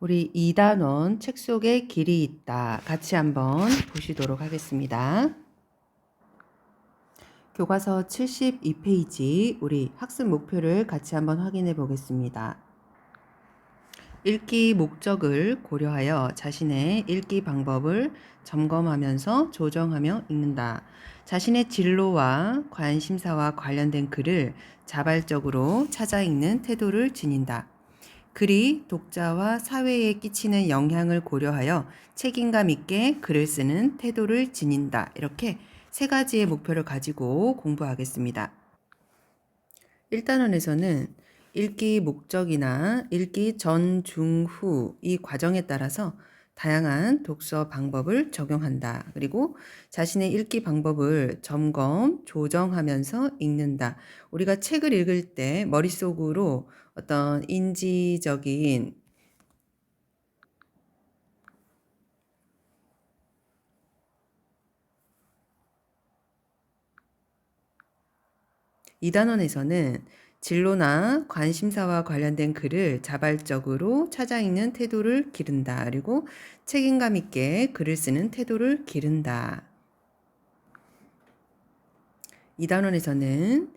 우리 2단원 책 속에 길이 있다. 같이 한번 보시도록 하겠습니다. 교과서 72페이지 우리 학습 목표를 같이 한번 확인해 보겠습니다. 읽기 목적을 고려하여 자신의 읽기 방법을 점검하면서 조정하며 읽는다. 자신의 진로와 관심사와 관련된 글을 자발적으로 찾아 읽는 태도를 지닌다. 글이 독자와 사회에 끼치는 영향을 고려하여 책임감 있게 글을 쓰는 태도를 지닌다. 이렇게 세 가지의 목표를 가지고 공부하겠습니다. 1단원에서는 읽기 목적이나 읽기 전, 중, 후 이 과정에 따라서 다양한 독서 방법을 적용한다. 그리고 자신의 읽기 방법을 점검, 조정하면서 읽는다. 우리가 책을 읽을 때 머릿속으로 어떤 인지적인 이 단원에서는 진로나 관심사와 관련된 글을 자발적으로 찾아 읽는 태도를 기른다. 그리고 책임감 있게 글을 쓰는 태도를 기른다. 이 단원에서는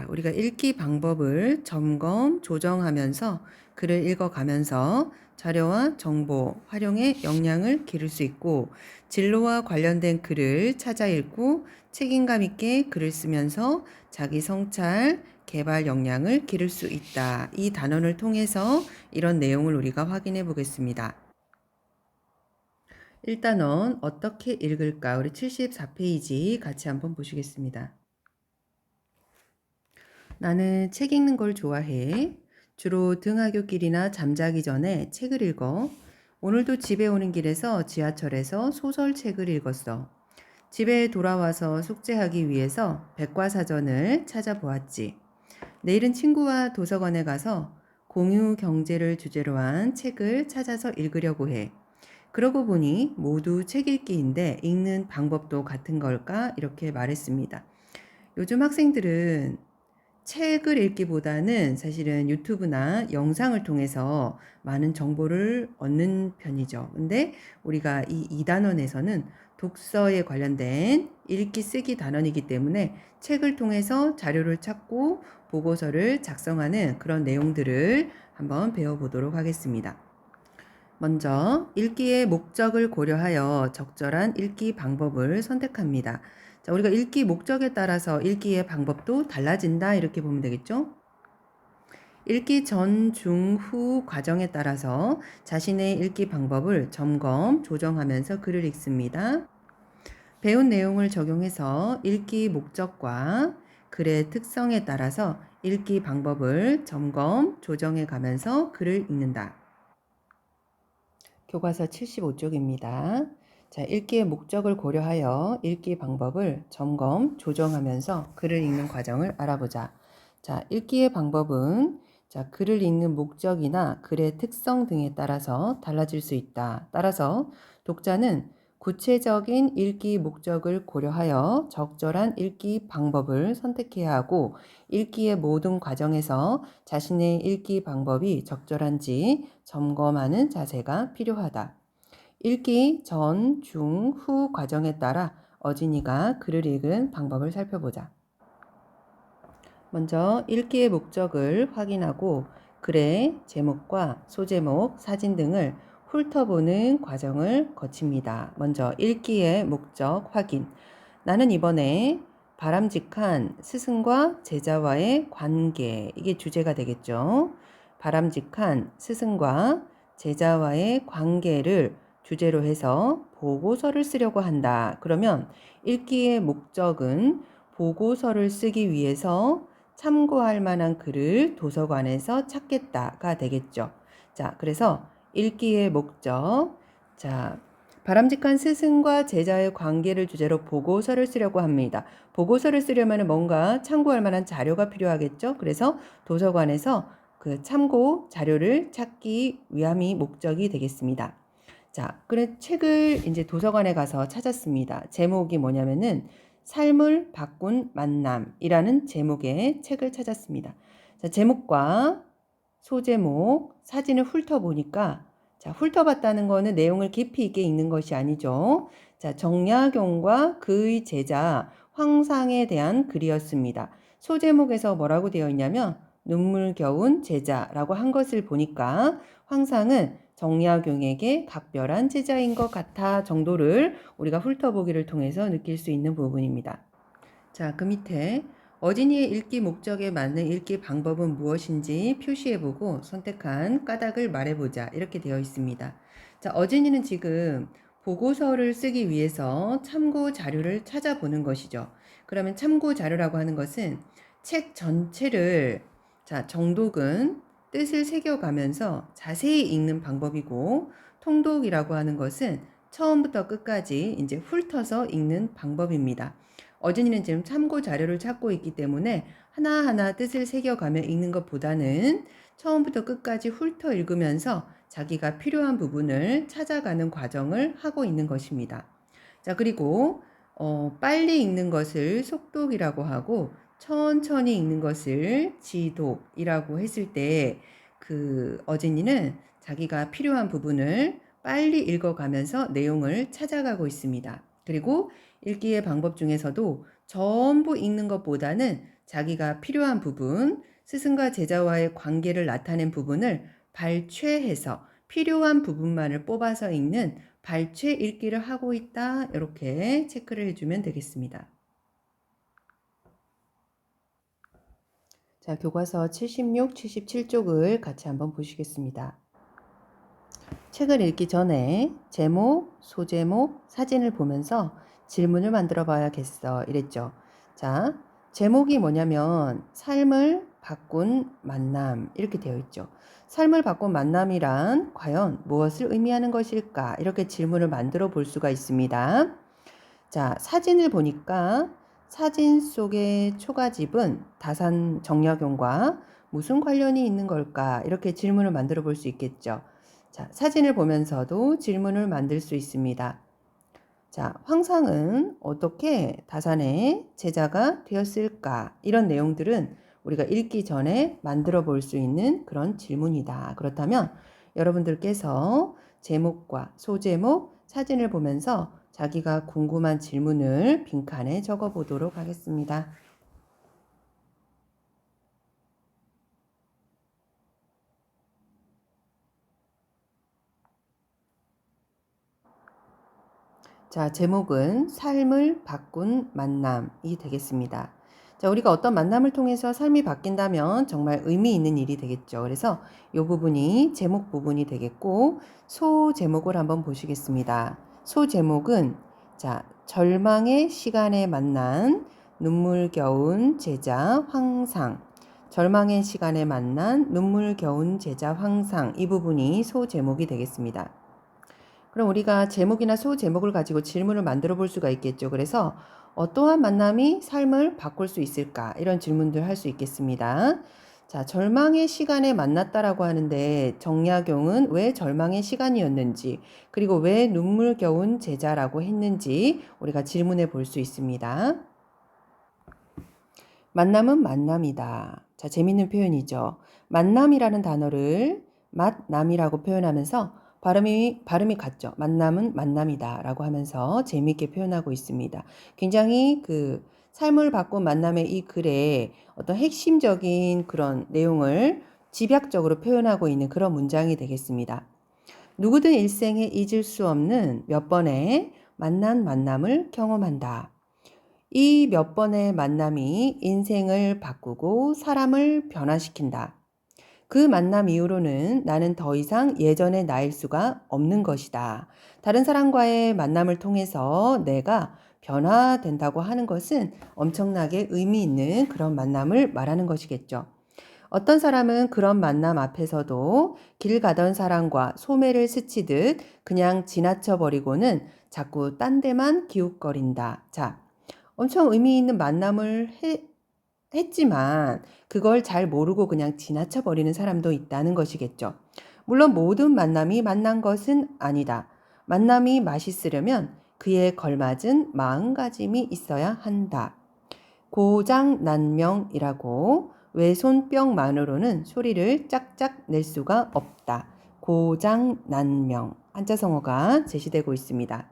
우리가 읽기 방법을 점검, 조정하면서 글을 읽어가면서 자료와 정보 활용에 역량을 기를 수 있고 진로와 관련된 글을 찾아 읽고 책임감 있게 글을 쓰면서 자기 성찰, 개발 역량을 기를 수 있다. 이 단원을 통해서 이런 내용을 우리가 확인해 보겠습니다. 1단원 어떻게 읽을까? 우리 74페이지 같이 한번 보시겠습니다. 나는 책 읽는 걸 좋아해. 주로 등하굣길이나 잠자기 전에 책을 읽어. 오늘도 집에 오는 길에서 지하철에서 소설책을 읽었어. 집에 돌아와서 숙제하기 위해서 백과사전을 찾아보았지. 내일은 친구와 도서관에 가서 공유 경제를 주제로 한 책을 찾아서 읽으려고 해. 그러고 보니 모두 책 읽기인데 읽는 방법도 같은 걸까? 이렇게 말했습니다. 요즘 학생들은 책을 읽기보다는 사실은 유튜브나 영상을 통해서 많은 정보를 얻는 편이죠. 근데 우리가 이 2단원에서는 독서에 관련된 읽기 쓰기 단원이기 때문에 책을 통해서 자료를 찾고 보고서를 작성하는 그런 내용들을 한번 배워보도록 하겠습니다. 먼저 읽기의 목적을 고려하여 적절한 읽기 방법을 선택합니다. 우리가 읽기 목적에 따라서 읽기의 방법도 달라진다 이렇게 보면 되겠죠? 읽기 전, 중, 후 과정에 따라서 자신의 읽기 방법을 점검, 조정하면서 글을 읽습니다. 배운 내용을 적용해서 읽기 목적과 글의 특성에 따라서 읽기 방법을 점검, 조정해 가면서 글을 읽는다. 교과서 75쪽입니다. 읽기의 목적을 고려하여 읽기 방법을 점검, 조정하면서 글을 읽는 과정을 알아보자. 읽기의 방법은 글을 읽는 목적이나 글의 특성 등에 따라서 달라질 수 있다. 따라서 독자는 구체적인 읽기 목적을 고려하여 적절한 읽기 방법을 선택해야 하고 읽기의 모든 과정에서 자신의 읽기 방법이 적절한지 점검하는 자세가 필요하다. 읽기 전, 중, 후 과정에 따라 어진이가 글을 읽은 방법을 살펴보자. 먼저 읽기의 목적을 확인하고 글의 제목과 소제목, 사진 등을 훑어보는 과정을 거칩니다. 먼저 읽기의 목적 확인. 나는 이번에 바람직한 스승과 제자와의 관계, 이게 주제가 되겠죠. 바람직한 스승과 제자와의 관계를 주제로 해서 보고서를 쓰려고 한다. 그러면 읽기의 목적은 보고서를 쓰기 위해서 참고할 만한 글을 도서관에서 찾겠다가 되겠죠. 그래서 읽기의 목적. 바람직한 스승과 제자의 관계를 주제로 보고서를 쓰려고 합니다. 보고서를 쓰려면 뭔가 참고할 만한 자료가 필요하겠죠. 그래서 도서관에서 그 참고 자료를 찾기 위함이 목적이 되겠습니다. 그래 책을 이제 도서관에 가서 찾았습니다. 제목이 뭐냐면은 삶을 바꾼 만남이라는 제목의 책을 찾았습니다. 제목과 소제목, 사진을 훑어보니까 자, 훑어봤다는 거는 내용을 깊이 있게 읽는 것이 아니죠. 자, 정약용과 그의 제자 황상에 대한 글이었습니다. 소제목에서 뭐라고 되어 있냐면 눈물겨운 제자라고 한 것을 보니까 황상은 정약용에게 각별한 제자인 것 같아 정도를 우리가 훑어보기를 통해서 느낄 수 있는 부분입니다. 자, 그 밑에 어진이의 읽기 목적에 맞는 읽기 방법은 무엇인지 표시해보고 선택한 까닭을 말해보자 이렇게 되어 있습니다. 자, 어진이는 지금 보고서를 쓰기 위해서 참고 자료를 찾아보는 것이죠. 그러면 참고 자료라고 하는 것은 책 전체를 자, 정독은 뜻을 새겨가면서 자세히 읽는 방법이고 통독이라고 하는 것은 처음부터 끝까지 이제 훑어서 읽는 방법입니다. 어진이는 지금 참고 자료를 찾고 있기 때문에 하나하나 뜻을 새겨가며 읽는 것보다는 처음부터 끝까지 훑어 읽으면서 자기가 필요한 부분을 찾아가는 과정을 하고 있는 것입니다. 자, 그리고 빨리 읽는 것을 속독이라고 하고 천천히 읽는 것을 지독이라고 했을 때 그 어진이는 자기가 필요한 부분을 빨리 읽어가면서 내용을 찾아가고 있습니다. 그리고 읽기의 방법 중에서도 전부 읽는 것보다는 자기가 필요한 부분, 스승과 제자와의 관계를 나타낸 부분을 발췌해서 필요한 부분만을 뽑아서 읽는 발췌 읽기를 하고 있다. 이렇게 체크를 해주면 되겠습니다. 자, 교과서 76, 77쪽을 같이 한번 보시겠습니다. 책을 읽기 전에 제목, 소제목, 사진을 보면서 질문을 만들어 봐야겠어 이랬죠. 자, 제목이 뭐냐면 삶을 바꾼 만남 이렇게 되어 있죠. 삶을 바꾼 만남이란 과연 무엇을 의미하는 것일까? 이렇게 질문을 만들어 볼 수가 있습니다. 자, 사진을 보니까 사진 속의 초가집은 다산 정약용과 무슨 관련이 있는 걸까? 이렇게 질문을 만들어 볼 수 있겠죠. 자, 사진을 보면서도 질문을 만들 수 있습니다. 자, 황상은 어떻게 다산의 제자가 되었을까? 이런 내용들은 우리가 읽기 전에 만들어 볼 수 있는 그런 질문이다. 그렇다면 여러분들께서 제목과 소제목, 사진을 보면서 자기가 궁금한 질문을 빈칸에 적어 보도록 하겠습니다. 자, 제목은 삶을 바꾼 만남이 되겠습니다. 자, 우리가 어떤 만남을 통해서 삶이 바뀐다면 정말 의미 있는 일이 되겠죠. 그래서 이 부분이 제목 부분이 되겠고, 소 제목을 한번 보시겠습니다. 소 제목은 자, 절망의 시간에 만난 눈물겨운 제자 황상. 절망의 시간에 만난 눈물겨운 제자 황상. 이 부분이 소 제목이 되겠습니다. 그럼 우리가 제목이나 소제목을 가지고 질문을 만들어 볼 수가 있겠죠. 그래서 어떠한 만남이 삶을 바꿀 수 있을까? 이런 질문들 할 수 있겠습니다. 자, 절망의 시간에 만났다라고 하는데 정약용은 왜 절망의 시간이었는지, 그리고 왜 눈물겨운 제자라고 했는지 우리가 질문해 볼 수 있습니다. 만남은 만남이다. 자, 재밌는 표현이죠. 만남이라는 단어를 만남이라고 표현하면서 발음이 같죠. 만남은 만남이다 라고 하면서 재미있게 표현하고 있습니다. 굉장히 그 삶을 바꾼 만남의 이 글에 어떤 핵심적인 그런 내용을 집약적으로 표현하고 있는 그런 문장이 되겠습니다. 누구든 일생에 잊을 수 없는 몇 번의 만남을 경험한다. 이 몇 번의 만남이 인생을 바꾸고 사람을 변화시킨다. 그 만남 이후로는 나는 더 이상 예전의 나일 수가 없는 것이다. 다른 사람과의 만남을 통해서 내가 변화된다고 하는 것은 엄청나게 의미 있는 그런 만남을 말하는 것이겠죠. 어떤 사람은 그런 만남 앞에서도 길 가던 사람과 소매를 스치듯 그냥 지나쳐 버리고는 자꾸 딴 데만 기웃거린다. 자, 엄청 의미 있는 만남을 했지만 그걸 잘 모르고 그냥 지나쳐 버리는 사람도 있다는 것이겠죠. 물론 모든 만남이 만난 것은 아니다. 만남이 맛있으려면 그에 걸맞은 마음가짐이 있어야 한다. 고장난명이라고 외손뼉만으로는 소리를 짝짝 낼 수가 없다. 고장난명 한자성어가 제시되고 있습니다.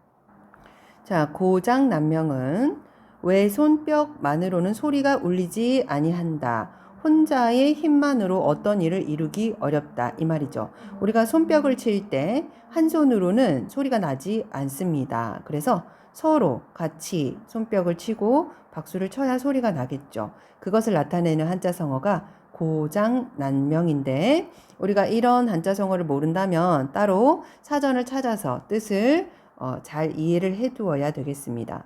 자, 고장난명은 왜 손뼉만으로는 소리가 울리지 아니한다. 혼자의 힘만으로 어떤 일을 이루기 어렵다. 이 말이죠. 우리가 손뼉을 칠 때 한 손으로는 소리가 나지 않습니다. 그래서 서로 같이 손뼉을 치고 박수를 쳐야 소리가 나겠죠. 그것을 나타내는 한자성어가 고장난명인데 우리가 이런 한자성어를 모른다면 따로 사전을 찾아서 뜻을 잘 이해를 해 두어야 되겠습니다.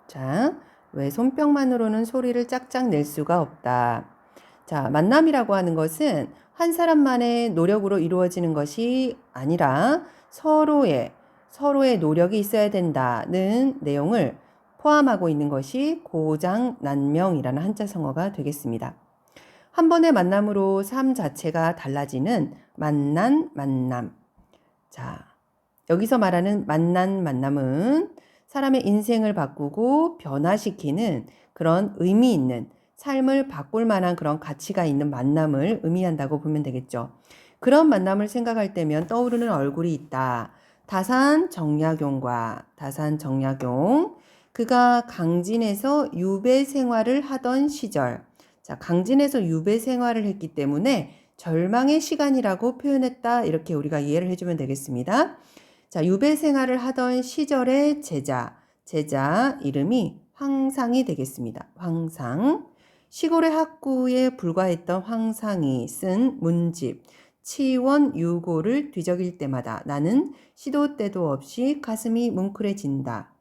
자, 왜 손뼉만으로는 소리를 짝짝 낼 수가 없다. 자, 만남이라고 하는 것은 한 사람만의 노력으로 이루어지는 것이 아니라 서로의 노력이 있어야 된다는 내용을 포함하고 있는 것이 고장난명이라는 한자성어가 되겠습니다. 한 번의 만남으로 삶 자체가 달라지는 만남. 자, 여기서 말하는 만남은 사람의 인생을 바꾸고 변화시키는 그런 의미 있는 삶을 바꿀 만한 그런 가치가 있는 만남을 의미한다고 보면 되겠죠. 그런 만남을 생각할 때면 떠오르는 얼굴이 있다. 다산정약용. 그가 강진에서 유배 생활을 하던 시절. 자, 강진에서 유배 생활을 했기 때문에 절망의 시간이라고 표현했다. 이렇게 우리가 이해를 해주면 되겠습니다. 자, 유배 생활을 하던 시절의 제자 이름이 황상이 되겠습니다. 황상. 시골의 학구에 불과했던 황상이 쓴 문집 치원유고를 뒤적일 때마다 나는 시도 때도 없이 가슴이 뭉클해진다.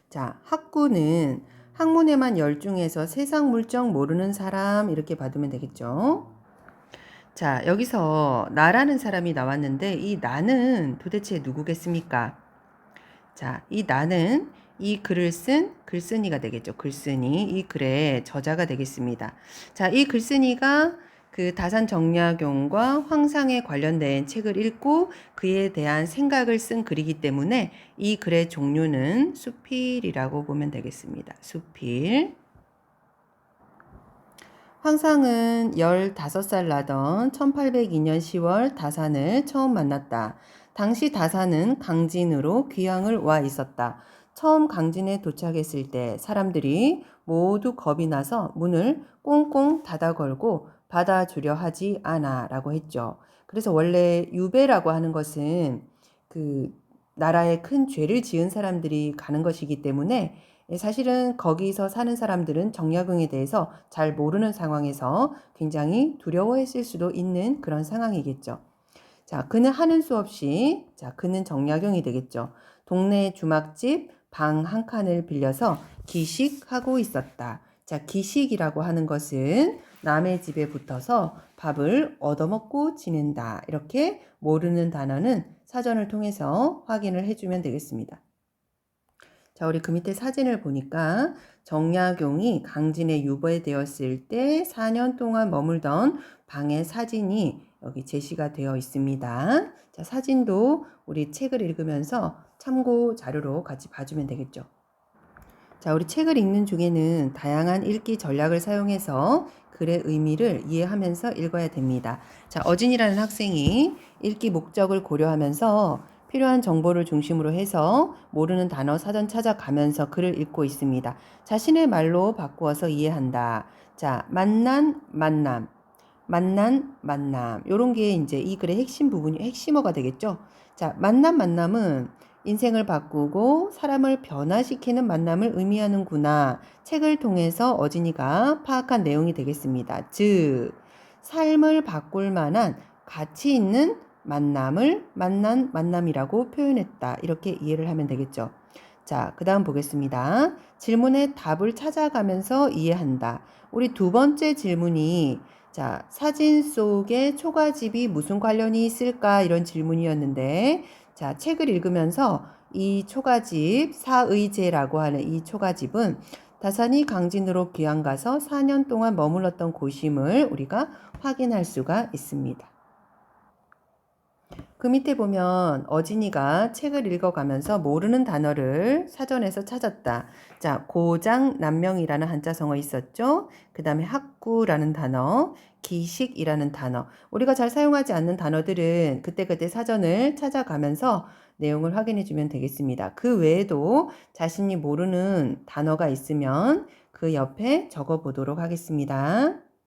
자, 학구는 학문에만 열중해서 세상 물정 모르는 사람 이렇게 받으면 되겠죠. 자, 여기서 나라는 사람이 나왔는데 이 나는 도대체 누구겠습니까? 자, 이 나는 이 글을 쓴 글쓴이가 되겠죠. 글쓴이, 이 글의 저자가 되겠습니다. 자, 이 글쓴이가 그 다산정약용과 황상에 관련된 책을 읽고 그에 대한 생각을 쓴 글이기 때문에 이 글의 종류는 수필이라고 보면 되겠습니다. 수필. 황상은 15살 나던 1802년 10월 다산을 처음 만났다. 당시 다산은 강진으로 귀향을 와 있었다. 처음 강진에 도착했을 때 사람들이 모두 겁이 나서 문을 꽁꽁 닫아 걸고 받아주려 하지 않아 라고 했죠. 그래서 원래 유배라고 하는 것은 그 나라에 큰 죄를 지은 사람들이 가는 것이기 때문에 사실은 거기서 사는 사람들은 정약용에 대해서 잘 모르는 상황에서 굉장히 두려워했을 수도 있는 그런 상황이겠죠. 자, 그는 하는 수 없이, 자, 그는 정약용이 되겠죠. 동네 주막집 방 한 칸을 빌려서 기식하고 있었다. 자, 기식이라고 하는 것은 남의 집에 붙어서 밥을 얻어먹고 지낸다. 이렇게 모르는 단어는 사전을 통해서 확인을 해주면 되겠습니다. 자, 우리 그 밑에 사진을 보니까 정약용이 강진에 유배되었을 때 4년 동안 머물던 방의 사진이 여기 제시가 되어 있습니다. 자, 사진도 우리 책을 읽으면서 참고 자료로 같이 봐주면 되겠죠. 자, 우리 책을 읽는 중에는 다양한 읽기 전략을 사용해서 글의 의미를 이해하면서 읽어야 됩니다. 자, 어진이라는 학생이 읽기 목적을 고려하면서 필요한 정보를 중심으로 해서 모르는 단어 사전 찾아가면서 글을 읽고 있습니다. 자신의 말로 바꾸어서 이해한다. 자, 만남. 요런 게 이제 이 글의 핵심 부분이 핵심어가 되겠죠. 자, 만남은 인생을 바꾸고 사람을 변화시키는 만남을 의미하는구나. 책을 통해서 어진이가 파악한 내용이 되겠습니다. 즉, 삶을 바꿀 만한 가치 있는 만남을 만남이라고 표현했다. 이렇게 이해를 하면 되겠죠. 자, 그 다음 보겠습니다. 질문의 답을 찾아가면서 이해한다. 우리 두 번째 질문이 자, 사진 속에 초가집이 무슨 관련이 있을까? 이런 질문이었는데 자, 책을 읽으면서 이 초가집 사의제라고 하는 이 초가집은 다산이 강진으로 귀향 가서 4년 동안 머물렀던 곳임을 우리가 확인할 수가 있습니다. 그 밑에 보면 어진이가 책을 읽어가면서 모르는 단어를 사전에서 찾았다. 자, 고장난명이라는 한자성어 있었죠? 그 다음에 학구라는 단어, 기식이라는 단어. 우리가 잘 사용하지 않는 단어들은 그때그때 사전을 찾아가면서 내용을 확인해 주면 되겠습니다. 그 외에도 자신이 모르는 단어가 있으면 그 옆에 적어 보도록 하겠습니다.